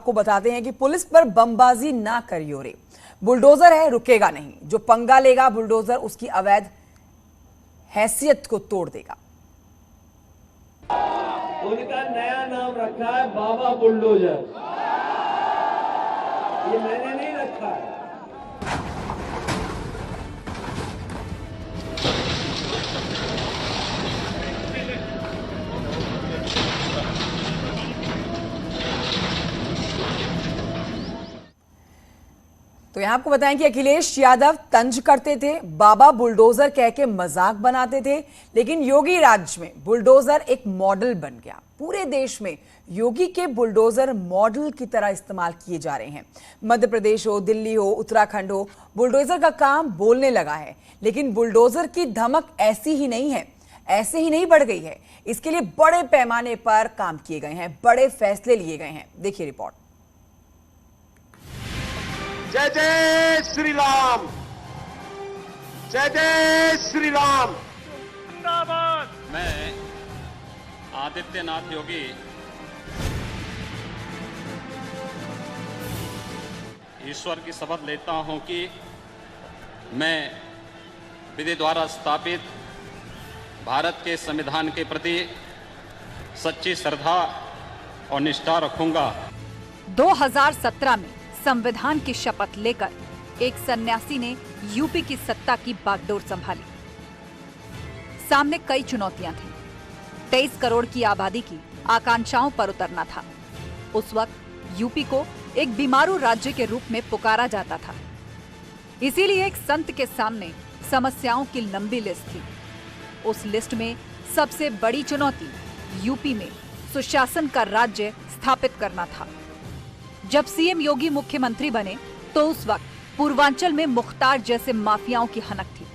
आपको बताते हैं कि पुलिस पर बमबाजी ना करियो रे, बुलडोजर है रुकेगा नहीं, जो पंगा लेगा बुलडोजर उसकी अवैध हैसियत को तोड़ देगा। उनका नया नाम रखा है बाबा बुलडोजर, ये मैंने नहीं रखा है। तो यहां आपको बताएं कि अखिलेश यादव तंज करते थे, बाबा बुलडोजर कह के मजाक बनाते थे, लेकिन योगी राज में बुलडोजर एक मॉडल बन गया। पूरे देश में योगी के बुलडोजर मॉडल की तरह इस्तेमाल किए जा रहे हैं। मध्य प्रदेश हो, दिल्ली हो, उत्तराखंड हो, बुलडोजर का काम बोलने लगा है। लेकिन बुलडोजर की धमक ऐसी ही नहीं है, ऐसे ही नहीं बढ़ गई है। इसके लिए बड़े पैमाने पर काम किए गए हैं, बड़े फैसले लिए गए हैं। देखिए रिपोर्ट। जय जय श्री राम, जय जय श्री राम। जिंदाबाद। मैं आदित्यनाथ योगी ईश्वर की शपथ लेता हूं कि मैं विधि द्वारा स्थापित भारत के संविधान के प्रति सच्ची श्रद्धा और निष्ठा रखूंगा। 2017 में संविधान की शपथ लेकर एक सन्यासी ने यूपी की सत्ता की बागडोर संभाली। सामने कई चुनौतियां थीं। 23 करोड़ की आबादी की आकांक्षाओं पर उतरना था। उस वक्त यूपी को एक बीमारू राज्य के रूप में पुकारा जाता था। इसीलिए एक संत के सामने समस्याओं की लंबी लिस्ट थी। उस लिस्ट में सबसे बड़ी चुनौती यूपी में सुशासन का राज्य स्थापित करना था। जब सीएम योगी मुख्यमंत्री बने तो उस वक्त पूर्वांचल में मुख्तार जैसे माफियाओं की हनक थी।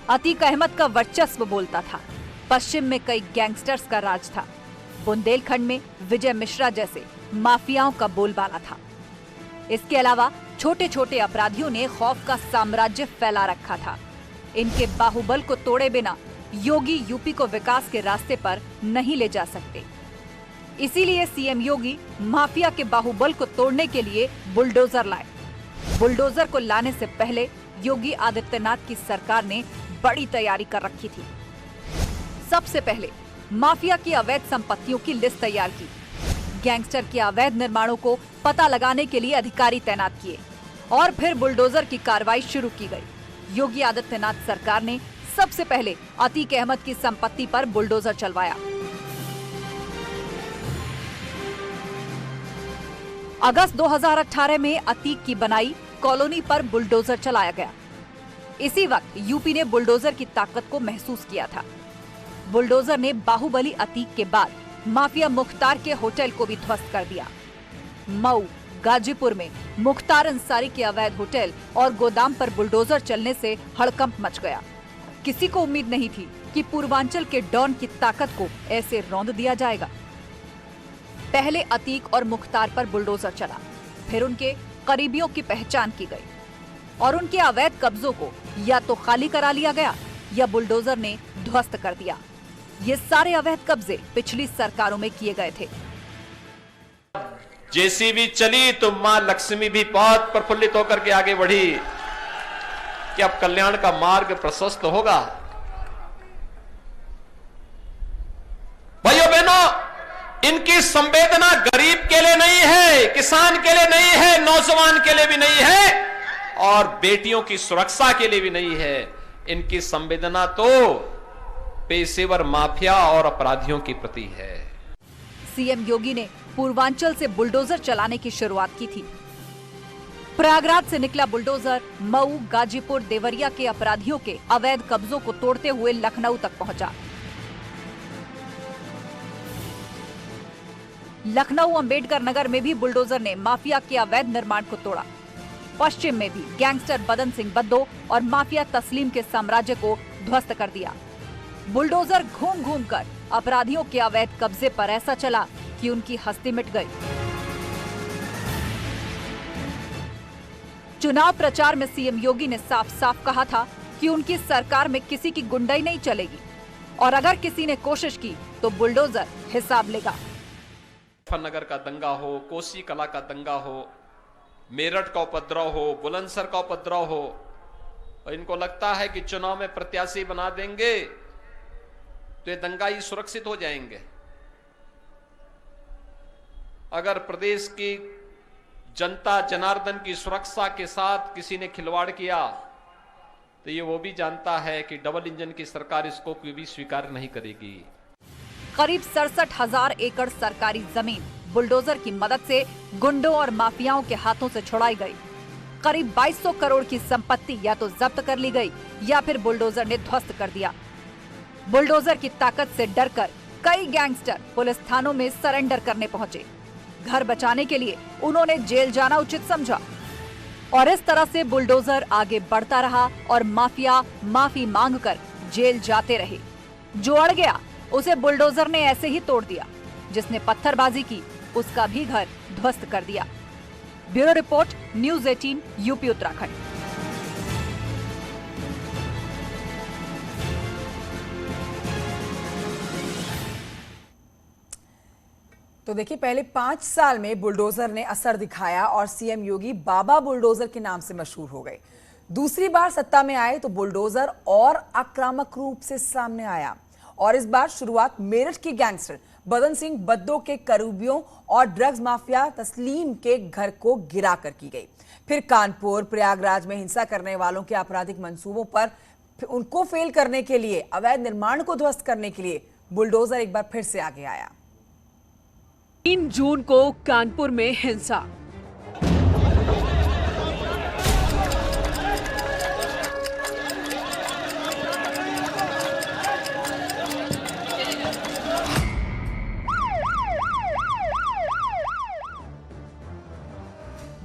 अतीक अहमद का वर्चस्व बोलता था। पश्चिम में कई गैंगस्टर्स का राज था। बुंदेलखंड में विजय मिश्रा जैसे माफियाओं का बोलबाला था। इसके अलावा छोटे छोटे अपराधियों ने खौफ का साम्राज्य फैला रखा था। इनके बाहुबल को तोड़े बिना योगी यूपी को विकास के रास्ते पर नहीं ले जा सकते। इसीलिए सीएम योगी माफिया के बाहुबल को तोड़ने के लिए बुलडोजर लाए। बुलडोजर को लाने से पहले योगी आदित्यनाथ की सरकार ने बड़ी तैयारी कर रखी थी। सबसे पहले माफिया की अवैध संपत्तियों की लिस्ट तैयार की। गैंगस्टर के अवैध निर्माणों को पता लगाने के लिए अधिकारी तैनात किए और फिर बुलडोजर की कार्रवाई शुरू की गई। योगी आदित्यनाथ सरकार ने सबसे पहले अतीक अहमद की संपत्ति पर बुलडोजर चलवाया। अगस्त 2018 में अतीक की बनाई कॉलोनी पर बुलडोजर चलाया गया। इसी वक्त यूपी ने बुलडोजर की ताकत को महसूस किया था। बुलडोजर ने बाहुबली अतीक के बाद माफिया मुख्तार के होटल को भी ध्वस्त कर दिया। मऊ, गाजीपुर में मुख्तार अंसारी के अवैध होटल और गोदाम पर बुलडोजर चलने से हड़कंप मच गया। किसी को उम्मीद नहीं थी कि पूर्वांचल के डॉन की ताकत को ऐसे रौंद दिया जाएगा। पहले अतीक और मुख्तार पर बुलडोजर चला, फिर उनके करीबियों की पहचान की गई और उनके अवैध कब्जों को या तो खाली करा लिया गया या बुलडोजर ने ध्वस्त कर दिया। ये सारे अवैध कब्जे पिछली सरकारों में किए गए थे। जेसीबी चली तो मां लक्ष्मी भी बहुत प्रफुल्लित होकर के आगे बढ़ी कि अब कल्याण का मार्ग प्रशस्त होगा। भाइयों बहनों, इनकी संवेदना गरीब के लिए नहीं है, किसान के लिए नहीं है, नौजवान के लिए भी नहीं है और बेटियों की सुरक्षा के लिए भी नहीं है। इनकी संवेदना तो पेशेवर माफिया और अपराधियों की प्रति है। सीएम योगी ने पूर्वांचल से बुलडोजर चलाने की शुरुआत की थी। प्रयागराज से निकला बुलडोजर मऊ, गाजीपुर, देवरिया के अपराधियों के अवैध कब्जों को तोड़ते हुए लखनऊ तक पहुंचा। लखनऊ अंबेडकर नगर में भी बुलडोजर ने माफिया के अवैध निर्माण को तोड़ा। पश्चिम में भी गैंगस्टर बदन सिंह बद्दो और माफिया तस्लीम के साम्राज्य को ध्वस्त कर दिया। बुलडोजर घूम घूम कर अपराधियों के अवैध कब्जे पर ऐसा चला कि उनकी हस्ती मिट गई। चुनाव प्रचार में सीएम योगी ने साफ साफ कहा था कि उनकी सरकार में किसी की गुंडाई नहीं चलेगी और अगर किसी ने कोशिश की तो बुलडोजर हिसाब लेगा। मुजफ्फरनगर का दंगा हो, कोसी कला का दंगा हो, मेरठ का उपद्रव हो, बुलंदशहर का उपद्रव हो, और इनको लगता है कि चुनाव में प्रत्याशी बना देंगे तो ये दंगाई सुरक्षित हो जाएंगे। अगर प्रदेश की जनता जनार्दन की सुरक्षा के साथ किसी ने खिलवाड़ किया तो ये वो भी जानता है कि डबल इंजन की सरकार इसको भी स्वीकार नहीं करेगी। करीब 67,000 एकड़ सरकारी जमीन बुलडोजर की मदद से गुंडों और माफियाओं के हाथों से छुड़ाई गई। करीब 2200 करोड़ की संपत्ति या तो जब्त कर ली गई या फिर बुलडोजर ने ध्वस्त कर दिया। बुलडोजर की ताकत से डरकर कई गैंगस्टर पुलिस थानों में सरेंडर करने पहुंचे। घर बचाने के लिए उन्होंने जेल जाना उचित समझा और इस तरह से बुलडोजर आगे बढ़ता रहा और माफिया माफी मांगकर जेल जाते रहे। जो अड़ गया उसे बुलडोजर ने ऐसे ही तोड़ दिया। जिसने पत्थरबाजी की उसका भी घर ध्वस्त कर दिया। Bureau report, news 18, UP Uttarakhand. तो देखिए, पहले 5 साल में बुलडोजर ने असर दिखाया और सीएम योगी बाबा बुलडोजर के नाम से मशहूर हो गए। दूसरी बार सत्ता में आए तो बुलडोजर और आक्रामक रूप से सामने आया और इस बार शुरुआत मेरठ के गैंगस्टर बदन सिंह बद्दो के करीबियों और ड्रग्स माफिया तस्लीम के घर को गिराकर की गई। फिर कानपुर, प्रयागराज में हिंसा करने वालों के आपराधिक मंसूबों पर उनको फेल करने के लिए, अवैध निर्माण को ध्वस्त करने के लिए बुलडोजर एक बार फिर से आगे आया। 3 जून को कानपुर में हिंसा।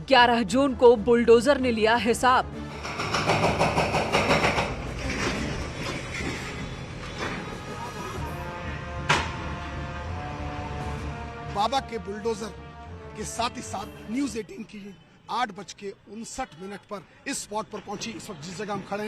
ग्यारह जून को बुलडोजर ने लिया हिसाब। बाबा के बुलडोजर के साथ ही साथ न्यूज़ 18 की 8:59 पर इस स्पॉट पर पहुंची। इस वक्त जिस जगह हम खड़े हैं